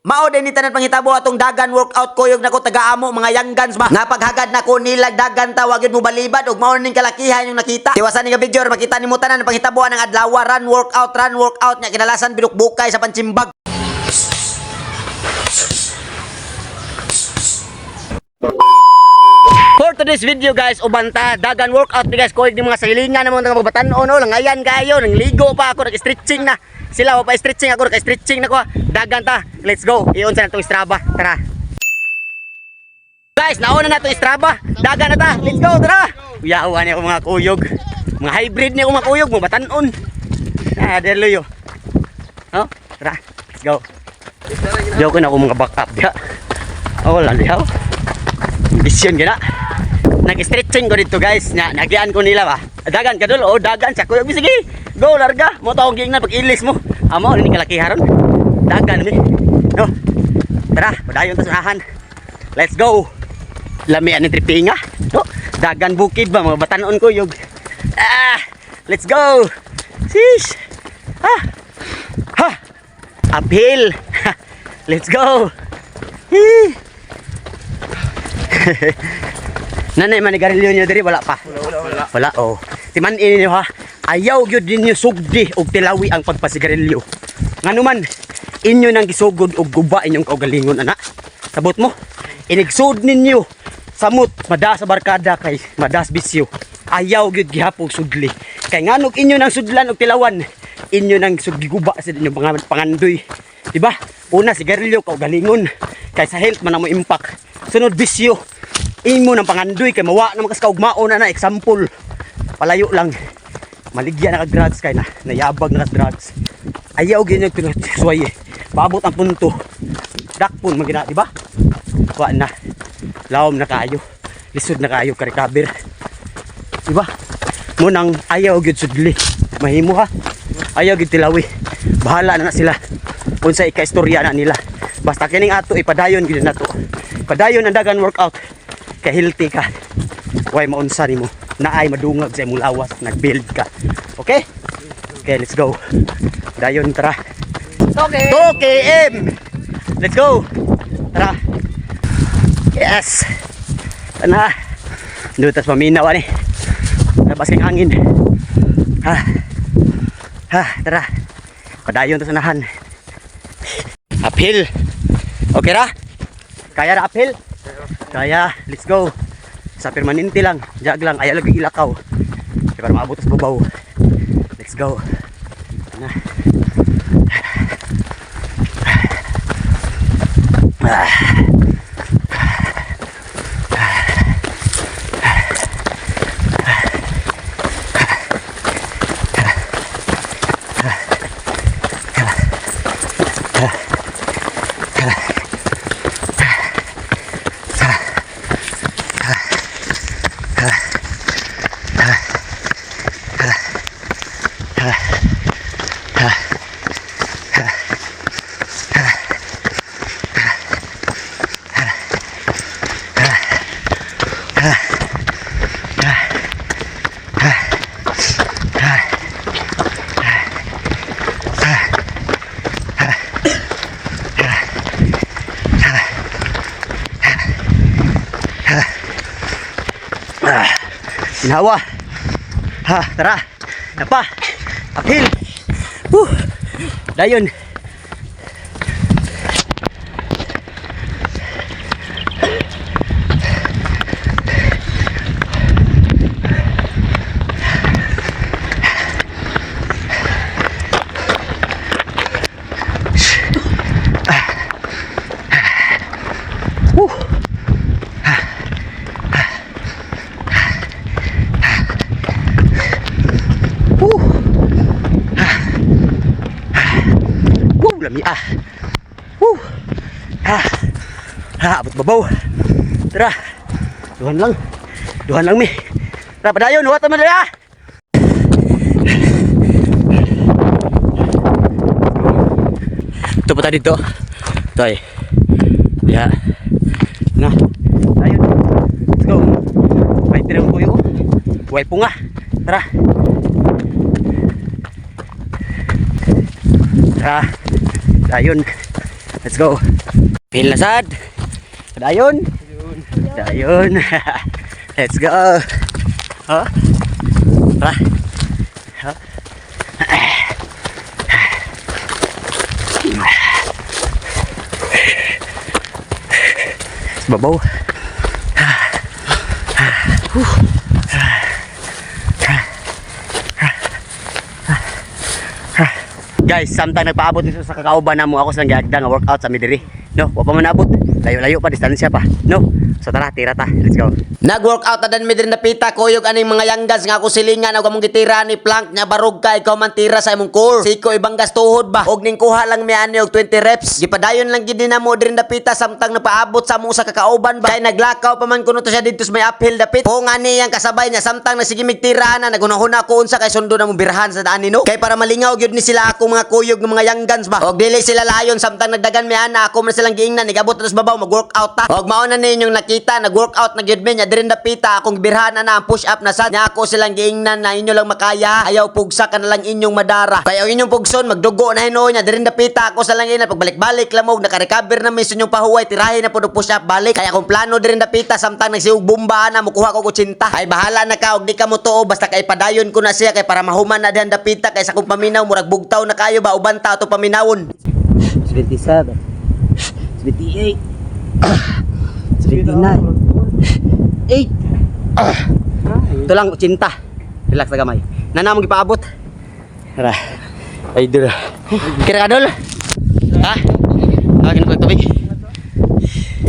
Mao din ni tanan pangitabo atong dagan workout kuyog nako taga-amo mga yanggans ba. Napaghagad na ko nilag dagan tawag yun mo balibad ug mao ning kalakihan yung nakita. Iwasan ni nga video makita nimo tanan pangitabuan ng adlaw run workout nya kinalasan biduk-bukay sa pansimbag. For today's video guys, ubanta dagan workout ni guys kuyog ni mga silingan namon nga magbatan-on lang ayan kayo nang ligo pa ako nag-stretching na. Sila pa stretching ako nag-stretching na ko. Dagan ta. Let's go. Iyon sa natong Strava. Tara. Guys, nauna na to Strava. Dagan na ta. Let's go. Tara. Uyawan niya ako mga kuyog. Mga hybrid niya ako mga kuyog, mga batanon. Ah, derloyo. Oh, tara. Let's go. Diyo ko na ako mga backup diha. Oh, lalihaw. Bisyon gina. Nag-stretching ko dito guys. Nagyan ko nila ba. Dagan ka dul. Oh, dagan sa kuyog. Sige. Go larga. Mo taong ging na pag-ilis mo. Amo ni kalakiharon. Dagan ni. No. Tara, padayon ta sa ahan. Let's go. Lamian ni tripinga. No. Dagan bukid ba mga batanon kuyog. Ah, let's go. Sis. Ah. Ha. Uphill. Let's go. Nanay manigarilyo niyo diri wala pa. Wala oh. Timan-in niyo ha. Ayaw gyud ninyo sugdi og tilawi ang pagpasigarilyo. Nganuman inyo nang gisugod og guba inyong kaugalingon ana. Sabot mo. Inigsud ninyo samot madas sa barkada kay madas bisyo. Ayaw gyud gihapog sudli. Kay nganong inyo nang sudlan og tilawan, inyo nang sugiguba sa inyong pangandoy. Diba? Una sigarilyo kaugalingon kay sa health man mo impact. Sunod bisyo. Imo nang pangandoy kay mawa na makas kaugmaon na example. Palayo lang. Maligya na ka-drugs kay na nayabag na ka-drugs. Ayaw ganyan pinagsuway eh. Paabot ang punto. Dakpon magina, di ba? Kuha na. Lawom na kayo. Lisod na kayo ka-recover. Di ba? Munang ayaw gyud sudli. Mahimo ha. Ayaw gyud tilawi. Bahala na sila. Unsa ika-istorya na nila. Basta kining ato ipadayon gyud nato. Padayon ang dagan workout. Kay healthy ka. Way maunsa nimo. Naay madungag sa imong lawas, nag-build ka. Okay? Okay, let's go. Dayon tara. 2 km. Let's go. Tara. Yes. Tana. Dutas paminaw ani. Labas kang hangin. Ha. Ha, tara. Padayon to sanahan. Uphill. Okay ra? Kaya ra uphill? Kaya, let's go. Sa permanente lang, jag lang, ayaw lagi ilakaw. Kaya para maabot sa babaw. Let's go. Na. Ginawa. Ha, tara. Napa. Uphill. Dayon. Lami ah. Abot babaw. Tara. Duhan lang mi. Tara padayon, huwat naman dali ah. Ito pa tayo dito. Ito ay. Ya. Na. Ayun. Let's go. May tirang puyo. Huway po nga. Tara. Tara. Ayun. Let's go. Feel na sad. Dayon. Dayon. Let's go. Ha? Tara. Ha? Babaw. Guys, samtang nagpaabot dito sa kakauban na mo ako sa gagda nga workout sa midiri. No, wa pa man abot. Layo-layo pa, distansya pa. No. So tara, tira ta. Let's go. Nag-workout na dan midiri na pita kuyog aning mga yanggas nga ako silingan og among gitira ni plank nya barog ka ikaw man tira sa imong core. Siko ibang gas tuhod ba. Og ning kuha lang mi ani og 20 reps. Gipadayon lang gid na mo diri na pita samtang napaabot sa mo sa kakauban ba. Kay naglakaw pa man kuno to siya dito sa may uphill dapit. O nga niyang kasabay niya samtang nasigimig tiraan na nagunahuna ko unsa kay sundo na mo birhan sa daan no. Kay para malingaw gyud ni sila ako mga kuyog ng mga yanggans ba. Og dili sila layon samtang nagdagan mi ana ako man silang giingnan igabot na sa babaw mag-workout ta. Og mao na ninyong nakita nag-workout na gyud mi nya diri na pita akong birhan na ang push up na sad. Nya ako silang giingnan na inyo lang makaya. Ayaw pugsa ka na lang inyong madara. Kaya ang inyong pugson magdugo na hino nya diri na pita ako sa lang ina pagbalik-balik lamog naka-recover na mi sa inyong pahuway tirahin na pud push up balik. Kaya kung plano diri na pita samtang nagsiug bomba na mukuha ko 80. Ay bahala na ka og di ka mo tuo basta kay padayon ko na siya kay para mahuman na dihan dapita kay sa kung paminaw murag bugtaw na kayo ba uban ta to paminawon. 27 28 29 8 Ito lang 80. Relax na gamay. Nana mo gipaabot. Tara. Ay dira. Kira kadol. Ha? Agin ko tubig.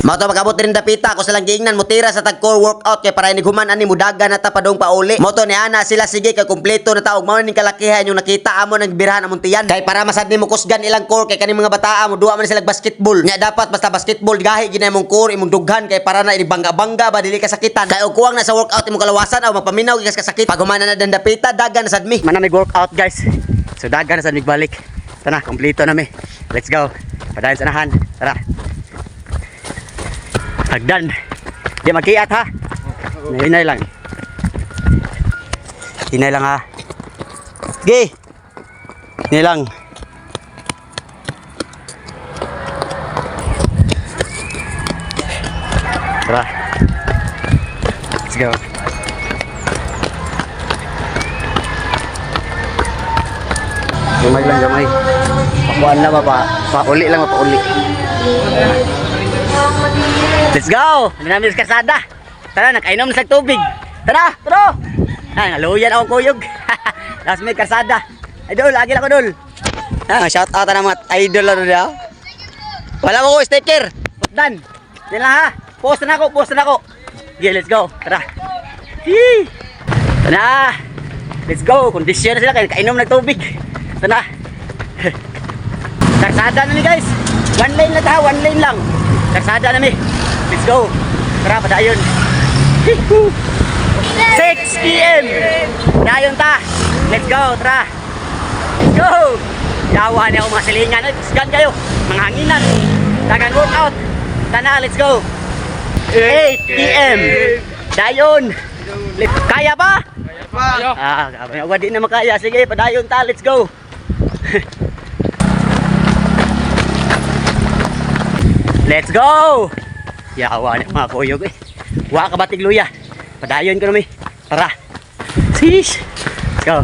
Mao to magabot rin dapita ako silang giingnan mo tira sa tag core workout kay para iniguman ani mudaga na ta padong pauli. Mo to ni ana sila sige kay kompleto na taog mao ning kalakihan yung nakita amo nang birhan among tiyan. Kay para masad nimo kusgan ilang core kay kani mga bataa mo duwa man sila basketball. Nya dapat basta basketball gahi gina imong core imong dughan kay para na ibangga-bangga ba dili kasakitan. Kay og kuwang na sa workout imong kalawasan aw magpaminaw gikas kasakit. Pag humana na dan dapita dagan na sad mi. Mana may workout guys. So dagan na sad mig balik. Tana kompleto na mi. Let's go. Padayon sa nahan. Tara. Hagdan. Di magkiat ha. Hinay lang. Hinay lang ha. Sige. Hinay lang. Tara. Let's go. Gamay lang gamay. Pakuan na ba pa? Pauli lang pauli. Let's go! Hindi namin sa kasada. Tara, nakainom na sa tubig. Tara, tro! Ngaluyan akong kuyog. Last minute kasada. Idol, lagi lang ko dol. Shout out na mga idol na doon. Wala mo ko sticker. Dan. Yan lang ha. Post na ako, post na ako. Okay, let's go. Tara. Hii! Tara. Let's go. Kondisyon na sila kaya nakainom na tubig. Tara. Kasada na ni guys. One lane na ta, one lane lang. Kasada na mi. Let's go. Tara, padayon. 6 PM. Dayon ta. Let's go, tara. Let's go. Yawa niya ako mga silingan. Sigan kayo. Mga hanginan. Dagan workout. Tana, let's go. 8 PM. Dayon. Kaya ba? Kaya pa. Wadi na makaya. Sige, padayon ta. Let's go. Let's go! Yawa na mga kuyog eh. Wa ka batig luya. Padayon ko namin. Tara. Sis! Let's go.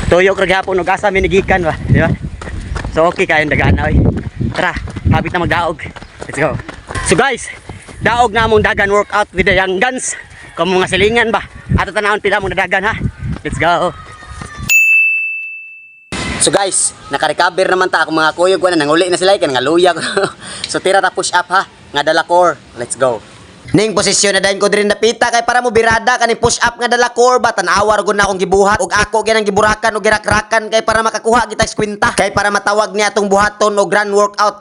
Tuyok raghapon og asa minigikan ba, di ba? So okay kayo dagan na oy. Tara, habit na magdaog. Let's go. So guys, daog na among dagan workout with the young guns. Kung mga silingan ba? Ato tanawon pila mong dagan ha. Let's go. So guys, naka-recover naman ta ako mga kuyog ko na nanguli na sila kay nangaluya ko. So tira ta push up ha, nga dala core. Let's go. Ning posisyon na dayon ko diri napita kay para mo birada kani push up nga dala core ba tan-awar gud na akong gibuhat ug ako gyud ang giburakan ug girakrakan kay para makakuha kita kwenta kay para matawag niya atong buhaton og run workout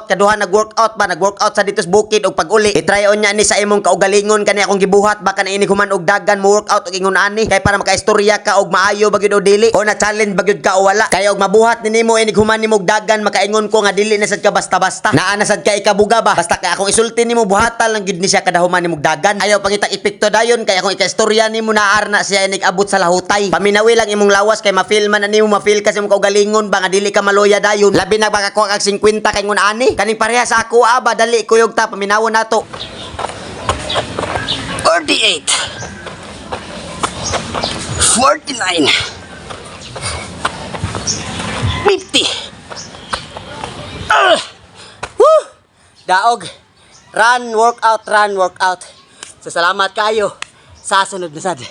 kaduha nag-workout ba nag-workout sa dito sa bukid ug pag-uli i-try on niya ni sa imong kaugalingon kani akong gibuhat baka na ini human og dagan mo workout ug ingon ani kay para makaistorya ka og maayo ba gyud o dili o na challenge ba gyud ka o wala kay og mabuhat nimo ini human nimo og dagan makaingon ko nga dili na sad ka basta-basta naa na sad ka ikabuga ba basta kay akong isulti nimo buhatan lang gyud ni siya kadahuman ni mugdagan. Ayaw pangitang epekto dayon kaya kung ikaistorya nimo naar na siya nag-abot sa lahutay. Paminawi lang imong lawas kay ma-feel man na nimo ma-feel kasi mo kaugalingon ba nga dili ka maloya dayon. Labi na baka kuha kag 50 kay ngun ani. Kaning pareha sa ako aba dali kuyog ta paminawon nato. 48 49 50 Woo! Daog. Run, workout. So salamat kayo sa sunod na sad.